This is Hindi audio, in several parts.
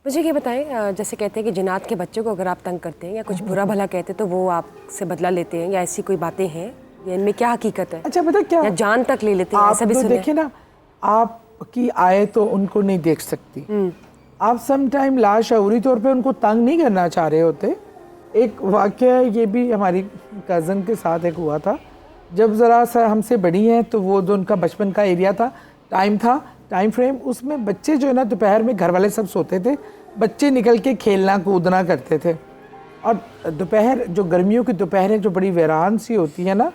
मुझे ये बताएं, जैसे कहते हैं कि जिन्नात के बच्चों को अगर आप तंग करते हैं या कुछ बुरा भला कहते हैं तो वो आपसे बदला लेते हैं, या ऐसी कोई बातें हैं, या इनमें क्या हकीकत है? अच्छा, पता क्या, या जान तक ले लेते हैं, ऐसा भी आप तो सुना है। देखिए ना, आपकी आय तो उनको नहीं देख सकती। आप सम टाइम लाशऊरी तौर पे उनको तंग नहीं करना चाह रहे होते। एक वाक़या ये भी हमारी कज़न के साथ एक हुआ था। जब ज़रा सा हमसे बड़ी हैं तो वो जो उनका बचपन का एरिया था, टाइम फ्रेम, उसमें बच्चे जो है ना, दोपहर में घर वाले सब सोते थे, बच्चे निकल के खेलना कूदना करते थे। और दोपहर, जो गर्मियों की दोपहरें जो बड़ी वीरान सी होती है ना,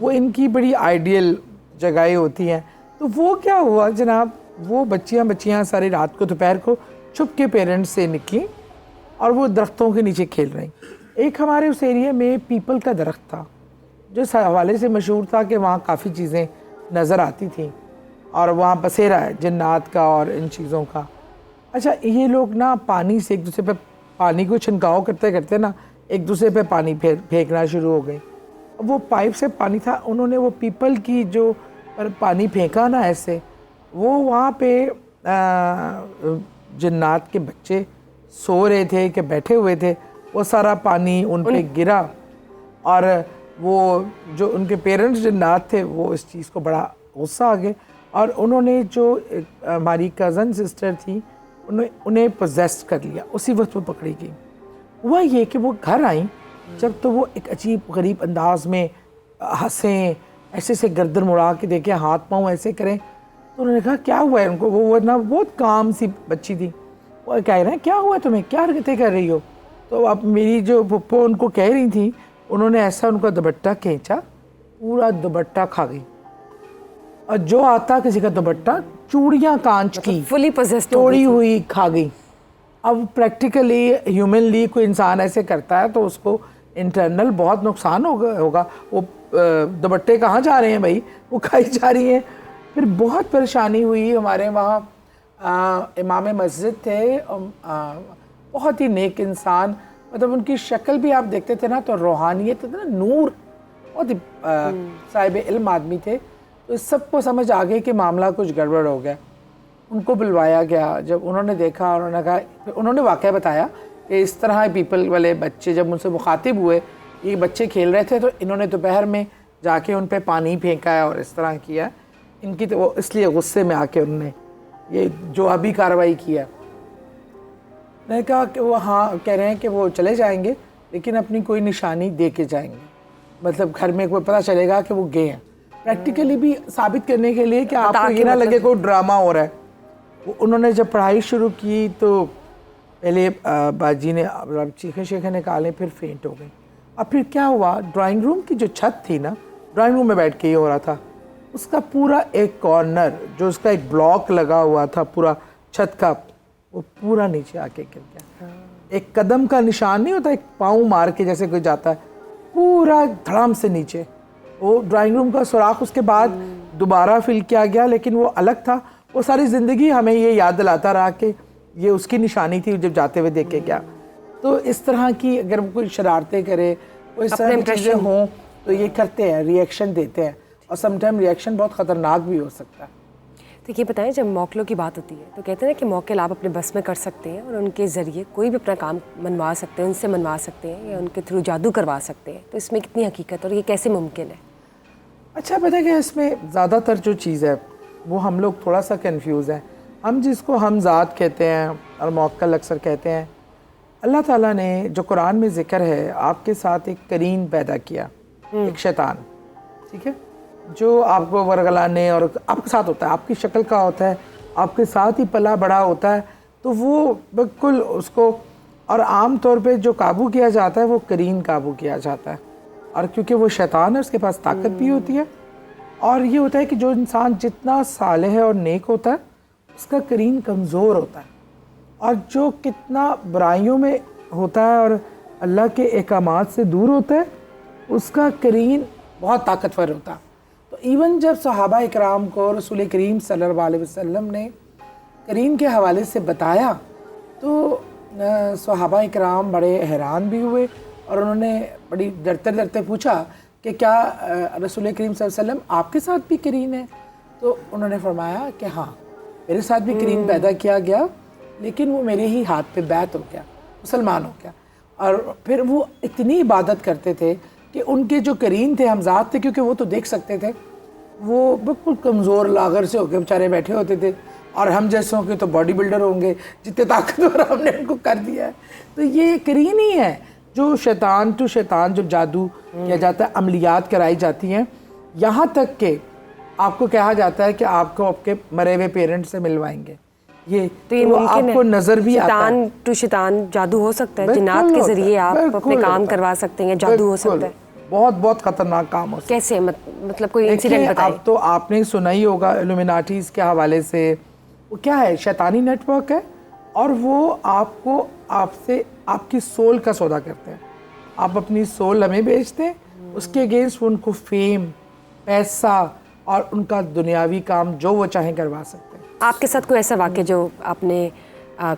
वो इनकी बड़ी आइडियल जगहें होती हैं। तो वो क्या हुआ जनाब, वो बच्चियाँ सारी रात को दोपहर को छुप के पेरेंट्स से निकली और वो दरख्तों के नीचे खेल रही। एक हमारे उस एरिया में पीपल का दरख्त था जो इस हवाले से मशहूर था कि वहाँ काफ़ी चीज़ें नज़र आती थी और वहाँ बसेरा है जिन्नात का और इन चीज़ों का। अच्छा, ये लोग ना पानी से एक दूसरे पे पानी को छिनकाव करते करते ना एक दूसरे पे पानी फेंकना शुरू हो गई। वो पाइप से पानी था, उन्होंने वो पीपल की जो पर पानी फेंका ना ऐसे, वो वहाँ पे जिन्नात के बच्चे सो रहे थे कि बैठे हुए थे, वो सारा पानी उन पे गिरा और वो जो उनके पेरेंट्स जिन्नात थे वो इस चीज़ को बड़ा गुस्सा आ गए और उन्होंने जो हमारी कज़न सिस्टर थी उन्हें पोजेस्ट कर लिया। उसी वक्त वो पकड़ी गई। हुआ ये कि वो घर आई जब, तो वो एक अजीब गरीब अंदाज में हंसें, ऐसे से गर्दन मुड़ा के देखें, हाथ पाँव ऐसे करें। तो उन्होंने कहा क्या हुआ है उनको। वो ना बहुत काम सी बच्ची थी, वो कह रहे हैं क्या हुआ तुम्हें, क्या हरकतें कर रही हो। तो अब मेरी जो पप्पो उनको कह रही थी, उन्होंने ऐसा उनका दुपट्टा खींचा, पूरा दुपट्टा खा गई। और जो आता किसी का दुपट्टा, चूड़ियाँ कांच की फुली पोजेस्ड तोड़ी हुई खा गई। अब प्रैक्टिकली ह्यूमनली कोई इंसान ऐसे करता है तो उसको इंटरनल बहुत नुकसान होगा। वो दुपट्टे कहाँ जा रहे हैं भाई, वो खाई जा रही हैं। फिर बहुत परेशानी हुई। हमारे वहाँ इमाम मस्जिद थे, बहुत ही नेक इंसान, मतलब उनकी शक्ल भी आप देखते थे ना तो रूहानियत ना, नूर, बहुत ही साहिब इल्म आदमी थे। तो इस सबको समझ आ गई कि मामला कुछ गड़बड़ हो गया। उनको बुलवाया गया। जब उन्होंने देखा, उन्होंने कहा, फिर उन्होंने वाक़या बताया कि इस तरह पीपल वाले बच्चे जब उनसे मुखातिब हुए, ये बच्चे खेल रहे थे तो इन्होंने दोपहर में जाके उन पे पानी फेंका है और इस तरह किया। इनकी तो वो इसलिए गुस्से में आके उन्होंने ये जो अभी कार्रवाई किया। मैंने कहा कि वो हाँ कह रहे हैं कि वो चले जाएंगे लेकिन अपनी कोई निशानी दे के जाएंगे, मतलब घर में कोई पता चलेगा कि वो गए हैं, प्रैक्टिकली भी साबित करने के लिए कि आपको ये ना लगे कोई ड्रामा हो रहा है। उन्होंने जब पढ़ाई शुरू की तो पहले बाजी ने चीखे शीखे निकाले, फिर फेंट हो गई। अब फिर क्या हुआ, ड्राइंग रूम की जो छत थी ना, ड्राइंग रूम में बैठ के ये हो रहा था, उसका पूरा एक कॉर्नर जो उसका एक ब्लॉक लगा हुआ था पूरा छत का, वो पूरा नीचे आके गिर गया। एक कदम का निशान नहीं होता, एक पाँव मार के जैसे कोई जाता है, पूरा धड़ाम से नीचे। वो ड्राइंग रूम का सुराख उसके बाद दोबारा फिल किया गया, लेकिन वो अलग था। वो सारी ज़िंदगी हमें ये याद दिलाता रहा कि ये उसकी निशानी थी जब जाते हुए देखे गया। तो इस तरह की अगर कोई शरारतें करे, कोई इस तरह की चीज़ें हों तो ये करते हैं, रिएक्शन देते हैं, और समटाइम रिएक्शन बहुत ख़तरनाक भी हो सकता है। तो ये बताएं, जब मौकलों की बात होती है तो कहते हैं ना कि मौकेल आप अपने बस में कर सकते हैं और उनके ज़रिए कोई भी अपना काम मनवा सकते हैं, उनसे मनवा सकते हैं या उनके थ्रू जादू करवा सकते हैं। तो इसमें कितनी हकीकत और ये कैसे मुमकिन है? अच्छा, पता है कि इसमें ज़्यादातर जो चीज़ है वो हम लोग थोड़ा सा कंफ्यूज हैं। हम जिसको हम ज़ात कहते हैं और मौक्कल अक्सर कहते हैं, अल्लाह ताला ने जो कुरान में ज़िक्र है, आपके साथ एक करीन पैदा किया, एक शैतान, ठीक है, जो आपको वरगलाने और आपके साथ होता है, आपकी शक्ल का होता है, आपके साथ ही पला बड़ा होता है। तो वो बिल्कुल उसको, और आम तौर पे जो काबू किया जाता है वो करीन काबू किया जाता है। और क्योंकि वो शैतान है, उसके पास ताकत भी होती है, और ये होता है कि जो इंसान जितना सालेह और नेक होता है उसका करीन कमज़ोर होता है, और जो कितना बुराइयों में होता है और अल्लाह के अहकामात से दूर होता है उसका करीन बहुत ताकतवर होता है। तो इवन जब सहाबा इकराम को रसूल करीम सल्लल्लाहु अलैहि वसल्लम ने करीन के हवाले से बताया तो सहाबा इकराम बड़े हैरान भी हुए और उन्होंने बड़ी डरते डरते पूछा कि क्या रसूल करीम सल्लल्लाहु अलैहि वसल्लम आपके साथ भी करीन है? तो उन्होंने फरमाया कि हाँ, मेरे साथ भी करीन पैदा किया गया, लेकिन वो मेरे ही हाथ पे बैत हो गया, मुसलमान हो गया। और फिर वो इतनी इबादत करते थे कि उनके जो करीन थे, हमजाद थे, क्योंकि वो तो देख सकते थे, वो बिल्कुल कमज़ोर लागर से होकर बेचारे बैठे होते थे, और हम जैसों के तो बॉडी बिल्डर होंगे, जितने ताकतवर हमने उनको कर दिया है। तो ये करीन ही है जो शैतान टू शैतान, जब जादू किया जाता है, अमलियात कराई जाती हैं, यहाँ तक कि आपको कहा जाता है कि आपको आपके मरे हुए पेरेंट्स से मिलवाएंगे। ये तो आपको नजर भी आता है। शैतान टू शैतान जादू हो सकता है, जिन्नात के जरिए आप अपने काम करवा सकते हैं, जादू हो सकता है। बहुत बहुत खतरनाक काम हो सकता है। कैसे मतलब कोई इंसिडेंट बताइए। अब तो आपने सुना ही होगा इल्यूमिनाटीज के हवाले से, वो क्या है, शैतानी नेटवर्क है, और वो आपको आपसे आपकी सोल का सौदा करते हैं। आप अपनी सोल हमें बेचते हैं, उसके अगेंस्ट उनको फेम, पैसा और उनका दुनियावी काम जो वो चाहें करवा सकते हैं। आपके साथ कोई ऐसा वाक्य जो आपने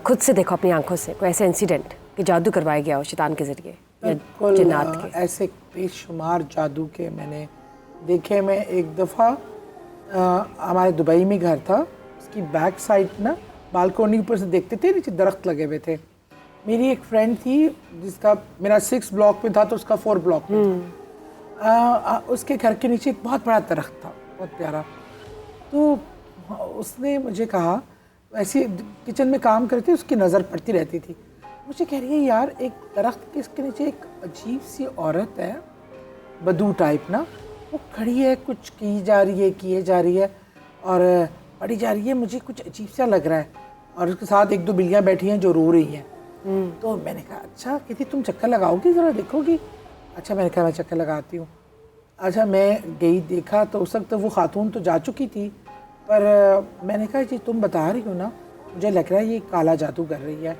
खुद से देखो अपनी आंखों से, कोई ऐसा इंसिडेंट कि जादू करवाया गया हो शैतान के जरिए या जिन्नात के? ऐसे बेशुमार जादू के मैंने देखे। मैं एक दफ़ा हमारे दुबई में घर था, उसकी बैक साइड ना बालकोनी ऊपर से देखते थे, नीचे दरख्त लगे हुए थे। मेरी एक फ्रेंड थी जिसका, मेरा 6 ब्लॉक पे था तो उसका 4 ब्लॉक में था। उसके घर के नीचे एक बहुत बड़ा दरख्त था, बहुत प्यारा। तो उसने मुझे कहा, ऐसे किचन में काम करती, उसकी नज़र पड़ती रहती थी, मुझे कह रही है यार एक दरख्त के इसके नीचे एक अजीब सी औरत है, बदू टाइप ना, वो खड़ी है, कुछ की जा रही है, किए जा रही है और पड़ी जा रही है, मुझे कुछ अजीब सा लग रहा है, और उसके साथ 1-2 बिल्लियाँ बैठी हैं जो रो रही हैं। तो मैंने कहा अच्छा, कहती तुम चक्कर लगाओगी, ज़रा देखोगी? अच्छा, मैंने कहा मैं चक्कर लगाती हूँ। अच्छा, मैं गई, देखा तो उस वक्त वो खातून तो जा चुकी थी, पर मैंने कहा जी तुम बता रही हो ना, मुझे लग रहा है ये काला जादू कर रही है,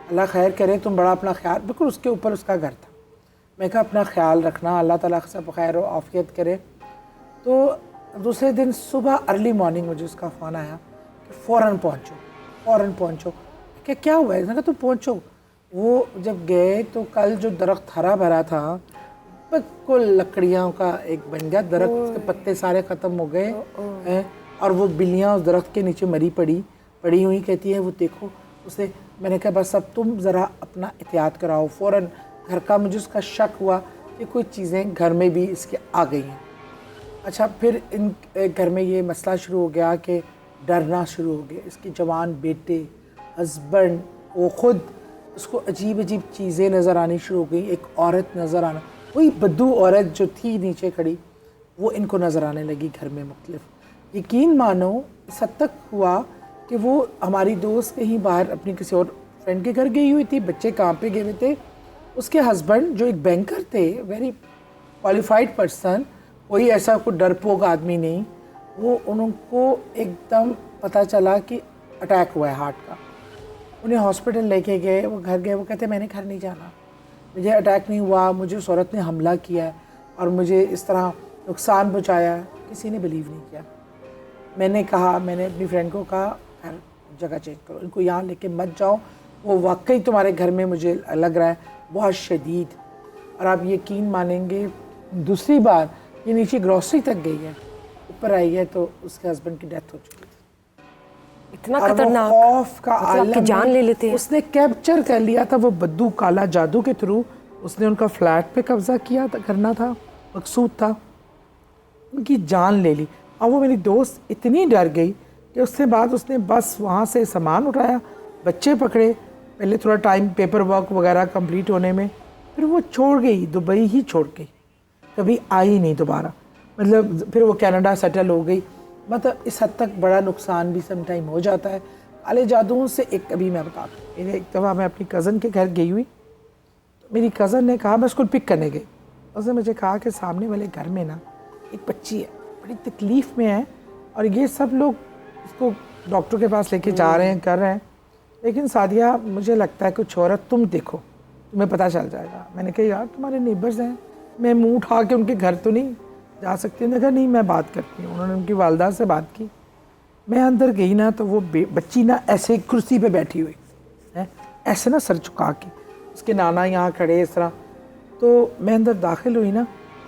अल्लाह खैर करे, तुम बड़ा अपना ख्याल, बिल्कुल उसके ऊपर उसका घर था। मैं कहा अपना ख्याल रखना, अल्लाह ताला सब खैर और आफियत करे। तो दूसरे दिन सुबह अर्ली मॉर्निंग मुझे उसका फ़ोन आया कि फ़ौरन पहुँचो। क्या हुआ है? मैंने कहा तुम पहुँचो। वो जब गए तो कल जो दरख्त हरा भरा था, बिल्कुल लकड़ियों का एक बन गया दरख्त, उसके पत्ते सारे ख़त्म हो गए हैं, और वो बिल्लियाँ उस दरख्त के नीचे मरी पड़ी हुई। कहती है वो देखो उसे। मैंने कहा बस अब तुम ज़रा अपना एहतियात कराओ। फ़ौरन घर का, मुझे उसका शक हुआ कि कुछ चीज़ें घर में भी इसके आ गई हैं। अच्छा, फिर इन घर में ये मसला शुरू हो गया कि डरना शुरू हो गया। इसके जवान बेटे, हस्बैंड, वो ख़ुद, उसको अजीब अजीब चीज़ें नज़र आनी शुरू हो गई। एक औरत नज़र आना, वही बद्दू औरत जो थी नीचे खड़ी, वो इनको नज़र आने लगी घर में मुख्तलिफ। यकीन मानो इस हद तक हुआ कि वो हमारी दोस्त कहीं बाहर अपनी किसी और फ्रेंड के घर गई हुई थी, बच्चे काम पे गए हुए थे, उसके हस्बैंड जो एक बैंकर थे, वेरी क्वालिफाइड पर्सन, कोई ऐसा कोई डरपोक आदमी नहीं, वो उनको एकदम पता चला कि अटैक हुआ है हार्ट का। उन्हें हॉस्पिटल लेके गए, वो घर गए, वो कहते मैंने घर नहीं जाना, मुझे अटैक नहीं हुआ, मुझे उस औरत ने हमला किया और मुझे इस तरह नुकसान पहुँचाया। किसी ने बिलीव नहीं किया। मैंने अपनी फ्रेंड को कहा घर जगह चेंज करो, इनको यहाँ लेके मत जाओ, वो वाकई तुम्हारे घर में मुझे लग रहा है बहुत शदीद। और आप यकीन मानेंगे, दूसरी बार ये नीचे ग्रॉसरी तक गई है, ऊपर आई है तो उसके हस्बैंड की डेथ हो चुकी थी। इतना खतरनाक, खौफ का आलम जान ले लेते हैं। उसने कैप्चर कर लिया था वो बद्दू काला जादू के थ्रू। उसने उनका फ्लैट पे कब्जा किया था, करना था, मकसूद था, उनकी जान ले ली। और वो मेरी दोस्त इतनी डर गई कि उसके बाद उसने बस वहाँ से सामान उठाया, बच्चे पकड़े, पहले थोड़ा टाइम पेपर वर्क वगैरह कंप्लीट होने में, फिर वो छोड़ गई, दुबई ही छोड़ गई, कभी आई नहीं दोबारा। मतलब फिर वो कनाडा सेटल हो गई। मतलब इस हद तक बड़ा नुकसान भी सम टाइम हो जाता है काले जादुओं से। एक कभी मैं बताता हूँ, मेरे एक दफ़ा मैं अपनी कज़न के घर गई हुई, तो मेरी कज़न ने कहा, मैं उसको पिक करने गई, उसने मुझे कहा कि सामने वाले घर में ना एक बच्ची है, बड़ी तकलीफ़ में है, और ये सब लोग उसको डॉक्टर के पास लेके जा रहे हैं, कर रहे हैं, लेकिन सादिया मुझे लगता है कुछ औरत, तुम देखो, तुम्हें पता चल जाएगा। मैंने कहा यार तुम्हारे नेबर्स हैं, मैं मुँह उठा के उनके घर तो नहीं जा सकती। उन्होंने कहा नहीं मैं बात करती हूँ। उन्होंने उनकी वालदा से बात की। मैं अंदर गई ना तो वो बच्ची ना ऐसे कुर्सी पे बैठी हुई है, ऐसे ना सर झुका के, उसके नाना यहाँ खड़े इस तरह। तो मैं अंदर दाखिल हुई ना,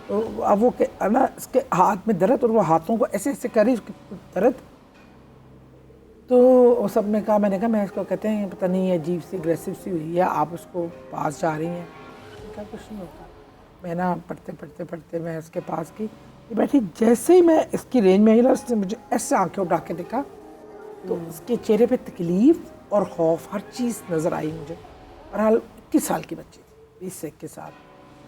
तो अब वो ना इसके हाथ में दर्द, और वो हाथों को ऐसे ऐसे कर रही, उसकी दर्द। तो वो सब ने कहा, मैंने कहा मैं इसको, कहते हैं पता नहीं अजीब सी अग्रेसिव सी हुई है, आप उसको पास जा रही हैं। मैंने कहा कुछ नहीं होता। मैं ना पढ़ते मैं उसके पास की, ये बैठी, जैसे ही मैं इसकी रेंज में आई ना, उसने मुझे ऐसे आंखें उठा के देखा, तो उसके चेहरे पे तकलीफ और खौफ हर चीज़ नज़र आई मुझे। बहरहाल 21 साल की बच्ची थी, 20 से 21 साल।